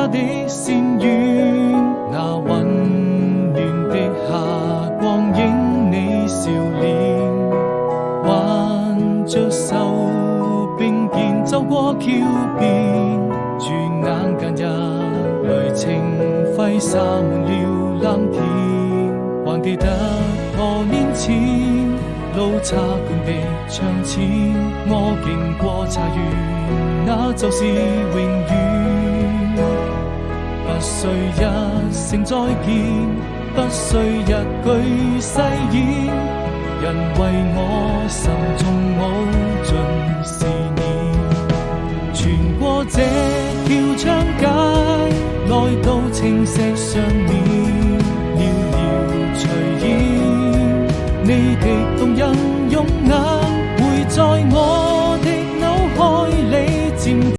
他的仙苑，那溫暖的夏光影你笑臉，挽着手並肩走過橋邊，轉眼間一縷情揮灑滿了藍天，還記得多年前路差館的窗前，我經過茶園，那就是永遠。不需一聲再見，不需一句誓言，人為我心中無盡思念。穿過這條長街，來到青石上面，遙遙隨煙，你的動人容顏會在我的腦海裡漸